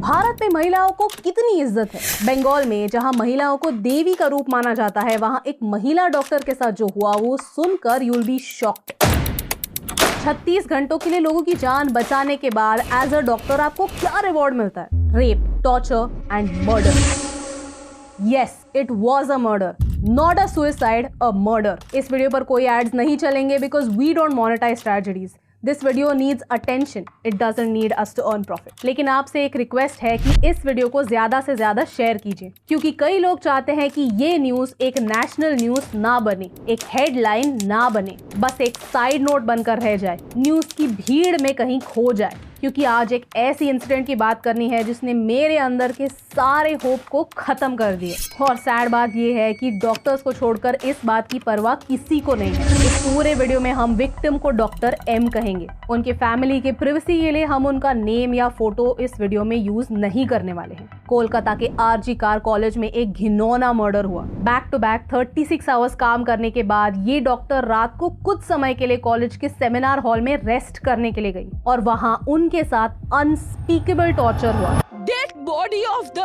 भारत में महिलाओं को कितनी इज्जत है। बंगाल में जहां महिलाओं को देवी का रूप माना जाता है, वहां एक महिला डॉक्टर के साथ जो हुआ वो सुनकर यू विल बी शॉक्ड। 36 घंटों के लिए लोगों की जान बचाने के बाद एज अ डॉक्टर आपको क्या रिवॉर्ड मिलता है? Rape, torture and murder. Yes, it was a murder, not a suicide, a murder. इस वीडियो पर कोई एड्स नहीं चलेंगे because we don't monetise tragedies. This video needs attention, it doesn't need us to earn profit. लेकिन आपसे एक request है कि इस वीडियो को ज्यादा से ज्यादा शेयर कीजिए, क्योंकि कई लोग चाहते हैं कि ये न्यूज एक नेशनल न्यूज ना बने, एक हेडलाइन ना बने, बस एक साइड नोट बनकर रह जाए, न्यूज की भीड़ में कहीं खो जाए। क्योंकि आज एक ऐसी इंसिडेंट की बात करनी है जिसने मेरे अंदर के सारे होप को खत्म कर दिए। और सैड बात यह है कि डॉक्टर्स को छोड़कर इस बात की परवाह किसी को नहीं है। इस पूरे वीडियो में हम विक्टिम को डॉक्टर एम कहेंगे। उनके फैमिली के प्रिवेसी के लिए हम उनका नेम या फोटो इस वीडियो में यूज नहीं करने वाले हैं। कोलकाता के आरजी कार कॉलेज में एक घिनौना मर्डर हुआ। बैक टू बैक 36 आवर्स काम करने के बाद ये डॉक्टर रात को कुछ समय के लिए कॉलेज के सेमिनार हॉल में रेस्ट करने के लिए गई और वहां उनके साथ अनस्पीकेबल टॉर्चर हुआ। Dead body of the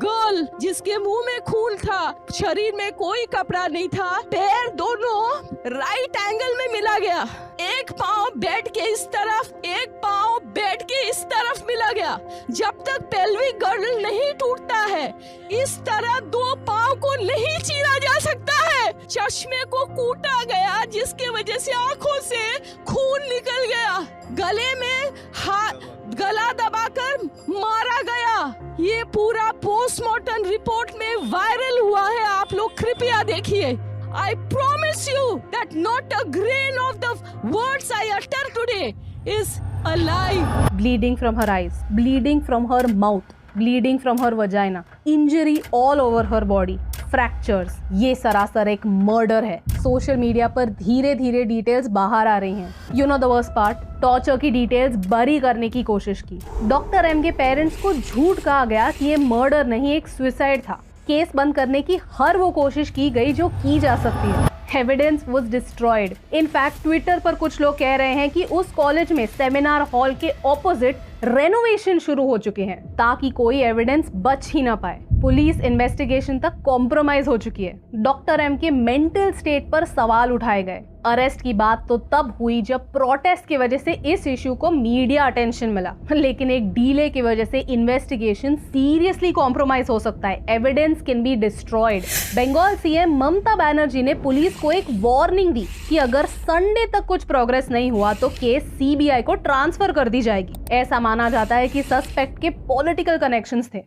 girl, जिसके मुंह में खून था, शरीर में कोई कपड़ा नहीं था, पैर दोनों राइट एंगल में मिला गया, एक पाँव बेड के इस तरफ, एक पाँव बेड के इस तरफ मिला गया। जब तक पेल्विक गर्डल नहीं टूटता है, इस तरह दो पाँव को नहीं चीरा जा सकता है। चश्मे को कूटा गया, जिसके वजह से आंखों से खून निकल गया। गले में गला दबाकर मारा गया। ये पूरा पोस्टमार्टम रिपोर्ट में वायरल हुआ है, आप लोग कृपया देखिए। I promise you that not a grain of the words I utter today is a lie. Bleeding from her eyes, bleeding from her mouth, bleeding from her vagina, injury all over her body, fractures। ये सरासर एक murder है। Social media पर धीरे धीरे details बाहर आ रही हैं। You know the worst part, torture की डिटेल्स बरी करने की कोशिश की। डॉक्टर एम के पेरेंट्स को झूठ कहा गया कि ये मर्डर नहीं, एक सुसाइड था। केस बंद करने की हर वो कोशिश की गई जो की जा सकती है। Evidence was destroyed. In fact Twitter पर कुछ लोग कह रहे हैं कि उस कॉलेज में सेमिनार हॉल के ऑपोजिट रेनोवेशन शुरू हो चुके हैं ताकि कोई एविडेंस बच ही ना पाए। पुलिस इन्वेस्टिगेशन तक कॉम्प्रोमाइज हो चुकी है। डॉक्टर एम के मेंटल स्टेट पर सवाल उठाए गए। अरेस्ट की बात तो तब हुई जब प्रोटेस्ट की वजह से इस इश्यू को मीडिया अटेंशन मिला, लेकिन एक डीले की वजह से इन्वेस्टिगेशन सीरियसली कॉम्प्रोमाइज हो सकता है। Evidence can be destroyed. Bengal CM Mamata Banerjee ने पुलिस को एक वार्निंग दी कि अगर संडे तक कुछ प्रोग्रेस नहीं हुआ तो केस सीबीआई को ट्रांसफर कर दी जाएगी। ऐसा माना जाता है कि सस्पेक्ट के पॉलिटिकल कनेक्शंस थे।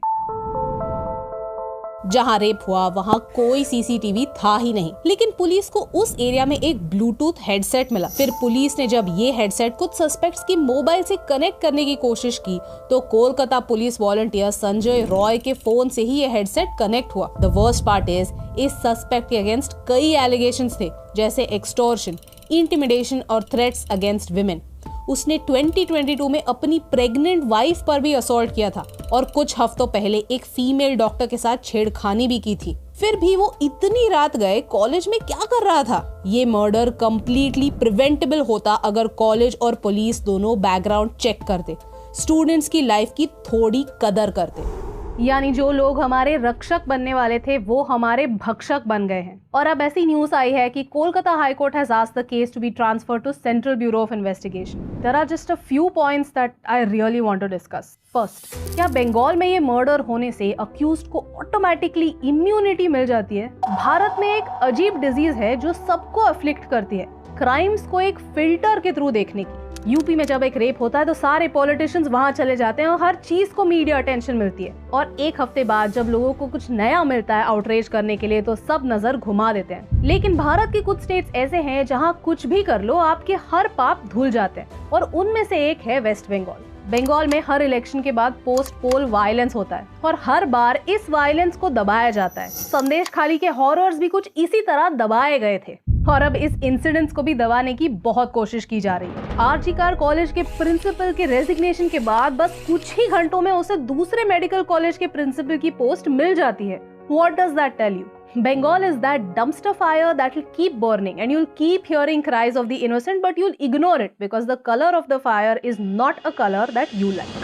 जहां रेप हुआ वहां कोई सीसीटीवी था ही नहीं, लेकिन पुलिस को उस एरिया में एक ब्लूटूथ हेडसेट मिला। फिर पुलिस ने जब ये हेडसेट कुछ सस्पेक्ट्स की मोबाइल से कनेक्ट करने की कोशिश की तो कोलकाता पुलिस वॉलंटियर संजय रॉय के फोन से ही ये हेडसेट कनेक्ट हुआ। द वर्स्ट पार्ट इज, इस सस्पेक्ट के अगेंस्ट कई एलिगेशंस थे, जैसे एक्सटॉर्शन, इंटिमिडेशन और थ्रेट्स अगेंस्ट विमेन। उसने 2022 में अपनी प्रेग्नेंट वाइफ पर भी असॉल्ट किया था और कुछ हफ्तों पहले एक फीमेल डॉक्टर के साथ छेड़खानी भी की थी। फिर भी वो इतनी रात गए कॉलेज में क्या कर रहा था? ये मर्डर कंप्लीटली प्रिवेंटेबल होता अगर कॉलेज और पुलिस दोनों बैकग्राउंड चेक करते, स्टूडेंट्स की लाइफ की थोड़ी कदर करते। यानी जो लोग हमारे रक्षक बनने वाले थे वो हमारे भक्षक बन गए हैं। और अब ऐसी न्यूज आई है कि Kolkata high court has asked the case to be transferred to Central Bureau of Investigation. There are just a few points that I really want to discuss. First, क्या बंगाल में ये मर्डर होने से अक्यूज्ड को ऑटोमेटिकली इम्यूनिटी मिल जाती है? भारत में एक अजीब डिजीज है जो सबको अफ्लिक्ट करती है, क्राइम्स को एक फिल्टर के थ्रू देखने की। यूपी में जब एक रेप होता है तो सारे पॉलिटिशियंस वहां चले जाते हैं और हर चीज को मीडिया अटेंशन मिलती है, और एक हफ्ते बाद जब लोगों को कुछ नया मिलता है आउटरीच करने के लिए तो सब नजर घुमा देते हैं। लेकिन भारत के कुछ स्टेट्स ऐसे हैं जहां कुछ भी कर लो आपके हर पाप धुल जाते हैं, और उनमें से एक है वेस्ट बंगाल। बंगाल में हर इलेक्शन के बाद पोस्ट पोल वायलेंस होता है और हर बार इस वायलेंस को दबाया जाता है। संदेश खाली के हॉरर्स भी कुछ इसी तरह दबाए गए थे और अब इस इंसिडेंट्स को भी दबाने की बहुत कोशिश की जा रही है। आरजी कार कॉलेज के प्रिंसिपल के रेजिग्नेशन के बाद बस कुछ ही घंटों में उसे दूसरे मेडिकल कॉलेज के प्रिंसिपल की पोस्ट मिल जाती है। What does that tell you? Bengal is that dumpster fire that will keep burning and you'll keep hearing cries of the innocent, but you'll ignore it because the color of the fire is not a color that you like.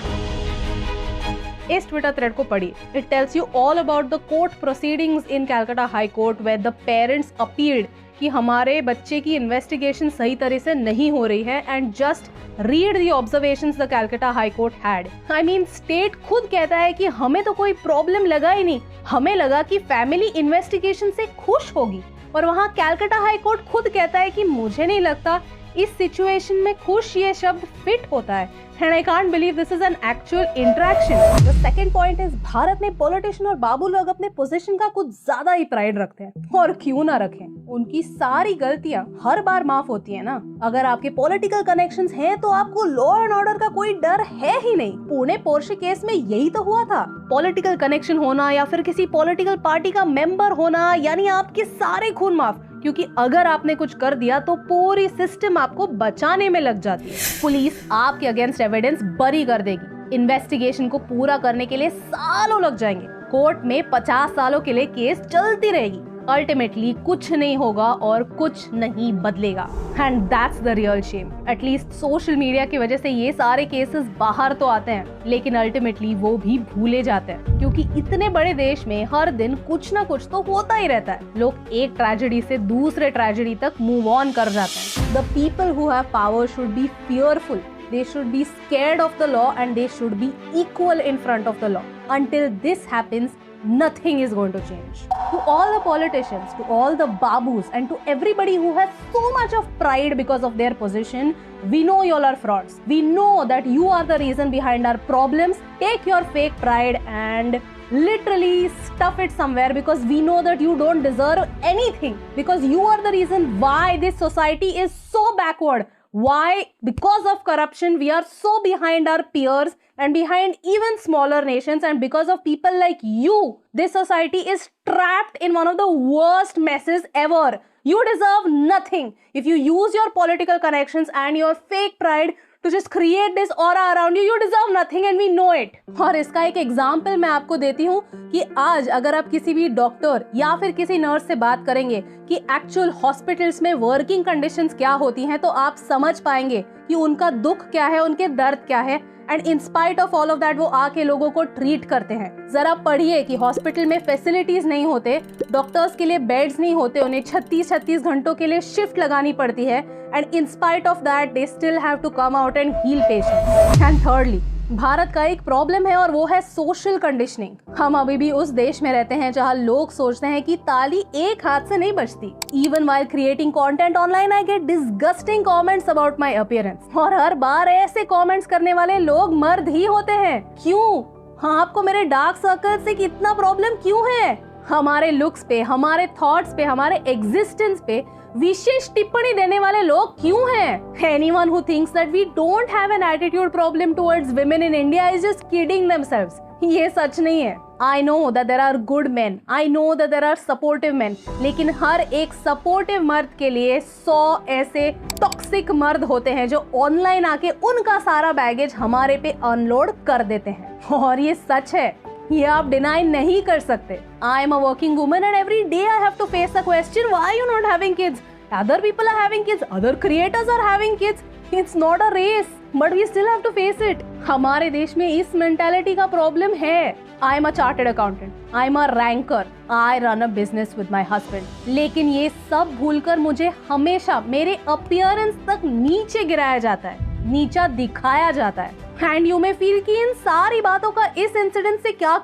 इस Twitter thread को पढ़िए। It tells you all about the court proceedings in Calcutta high court where the parents appealed कि हमारे बच्चे की investigation सही तरह से नहीं हो रही है and just read the observations the Calcutta high court had. I mean state खुद कहता है कि हमें तो कोई प्रॉब्लम लगा ही नहीं, हमें लगा कि फैमिली इन्वेस्टिगेशन से खुश होगी, और वहाँ कैलकाटा हाई कोर्ट खुद कहता है कि मुझे नहीं लगता इस सिचुएशन में खुश ये शब्द फिट होता है। And I can't believe this is an actual interaction. The second point is Bharat में पॉलिटिशियन और बाबू लोग अपने पोजीशन का कुछ ज्यादा ही प्राइड रखते हैं, और क्यों ना रखें, उनकी सारी गलतियां हर बार माफ होती है ना। अगर आपके पॉलिटिकल कनेक्शंस हैं तो आपको लॉ एंड ऑर्डर का कोई डर है ही नहीं। पुणे पोर्शे केस में यही तो हुआ था। पॉलिटिकल कनेक्शन होना या फिर किसी पॉलिटिकल पार्टी का मेंबर होना, यानी आपके सारे खून माफ, क्योंकि अगर आपने कुछ कर दिया तो पूरी सिस्टम आपको बचाने में लग जाती है। पुलिस आपके अगेंस्ट एविडेंस बरी कर देगी। इन्वेस्टिगेशन को पूरा करने के लिए सालों लग जाएंगे। कोर्ट में 50 सालों के लिए केस चलती रहेगी। अल्टीमेटली कुछ नहीं होगा और कुछ नहीं बदलेगा। And that's the real shame. At least social media की वजह से ये सारे केसेस बाहर तो आते हैं, लेकिन अल्टीमेटली वो भी भूले जाते हैं, क्योंकि इतने बड़े देश में हर दिन कुछ ना कुछ तो होता ही रहता है। लोग एक ट्रेजेडी से दूसरे ट्रेजेडी तक मूव ऑन कर जाते हैं। The people who have power should be fearful, they should be scared of the law, and they should be equal in front of the law. Until this happens, nothing is going to change. To all the politicians, to all the babus, and to everybody who has so much of pride because of their position, we know you all are frauds. We know that you are the reason behind our problems. Take your fake pride and literally stuff it somewhere, because we know that you don't deserve anything, because you are the reason why this society is so backward. Why? Because of corruption, we are so behind our peers and behind even smaller nations, and because of people like you, this society is trapped in one of the worst messes ever. You deserve nothing. If you use your political connections and your fake pride to just create this aura around you, you deserve nothing and we know it. और इसका एक example मैं आपको देती हूँ कि आज अगर आप किसी भी डॉक्टर या फिर किसी नर्स से बात करेंगे कि एक्चुअल हॉस्पिटल्स में वर्किंग कंडीशंस क्या होती हैं, तो आप समझ पाएंगे कि उनका दुख क्या है, उनके दर्द क्या है। And in spite of all of that वो आके लोगों को ट्रीट करते हैं। जरा पढ़िए कि हॉस्पिटल में फैसिलिटीज नहीं होते, डॉक्टर्स के लिए बेड्स नहीं होते, उन्हें 36 घंटों के लिए शिफ्ट लगानी पड़ती है, and in spite of that they still have to come out and heal patients. And thirdly, Bharat का एक प्रॉब्लम है और वो है सोशल कंडीशनिंग। हम अभी भी उस देश में रहते हैं जहाँ लोग सोचते हैं कि ताली एक हाथ से नहीं बजती। Even while creating content online I get disgusting comments about my appearance, और हर बार ऐसे कमेंट्स करने वाले लोग मर्द ही होते हैं। क्यों? हाँ, आपको मेरे डार्क सर्कल से कितना प्रॉब्लम क्यों है? हमारे लुक्स पे, हमारे थॉट्स पे, हमारे एग्जिस्टेंस पे विशेष टिप्पणी देने वाले लोग क्यों हैं? Anyone who thinks that we don't have an attitude problem towards women in India is just kidding themselves. ये सच नहीं है। I know that there are good men, I know that there are supportive men, लेकिन हर एक supportive मर्द के लिए 100 ऐसे toxic मर्द होते हैं जो ऑनलाइन आके उनका सारा बैगेज हमारे पे अनलोड कर देते हैं। और ये सच है, ये आप डिनाई नहीं कर सकते। I am a working woman and every day I have to face the question, why are you not having kids? Other people are having kids, other creators are having kids. It's not a race, but we still have to face it. हमारे देश में इस mentality का problem है। I am a chartered accountant, I am a ranker, I run a business with my husband. लेकिन ये सब भूलकर मुझे हमेशा मेरे अपीयरेंस तक नीचे गिराया जाता है, नीचा दिखाया जाता है। एंड यू मे फील कि इन सारी बातों का इस इंसिडेंट से क्या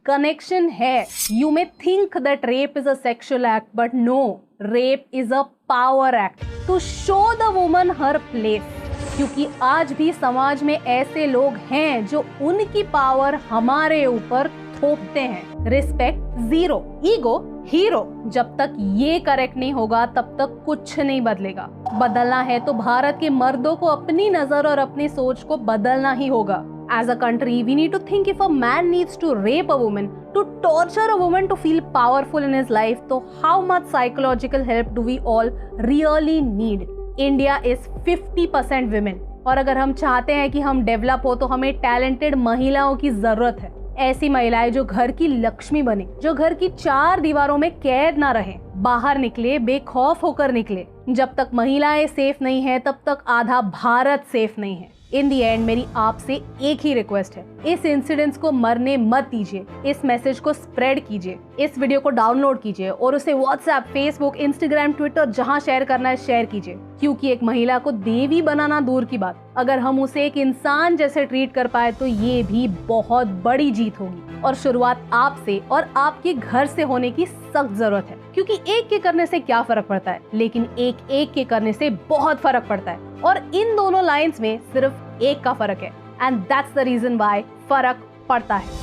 कनेक्शन है। You may think that rape is a sexual act, but no, rape is a power act to show the woman her place. क्योंकि आज भी समाज में ऐसे लोग हैं जो उनकी पावर हमारे ऊपर थोपते हैं। Respect zero, ego hero. जब तक ये करेक्ट नहीं होगा तब तक कुछ नहीं बदलेगा। बदलना है तो भारत के मर्दों को अपनी नजर और अपनी सोच को बदलना ही होगा। As a country, we need to think if a man needs to rape a woman, to torture a woman to feel powerful in his life, so how much psychological help do we all really need? India is 50% women, और अगर हम चाहते हैं कि हम develop हो तो हमें टैलेंटेड महिलाओं की जरूरत है। ऐसी महिलाएं जो घर की लक्ष्मी बने, जो घर की 4 दीवारों में कैद ना रहे, बाहर निकले, बेखौफ होकर निकले। जब तक महिलाएं सेफ नहीं है तब तक आधा भारत सेफ नहीं है। इन दी एंड मेरी आपसे एक ही रिक्वेस्ट है, इस इंसिडेंट्स को मरने मत दीजिए, इस मैसेज को स्प्रेड कीजिए, इस वीडियो को डाउनलोड कीजिए और उसे व्हाट्सएप, फेसबुक, इंस्टाग्राम, ट्विटर जहां शेयर करना है शेयर कीजिए। क्योंकि एक महिला को देवी बनाना दूर की बात, अगर हम उसे एक इंसान जैसे ट्रीट कर पाए तो ये भी बहुत बड़ी जीत होगी। और शुरुआत आपसे और आपके घर से होने की सख्त जरूरत है, क्योंकि एक के करने से क्या फर्क पड़ता है, लेकिन एक एक के करने से बहुत फर्क पड़ता है। और इन दोनों लाइंस में सिर्फ एक का फर्क है, and that's the reason why फर्क पड़ता है।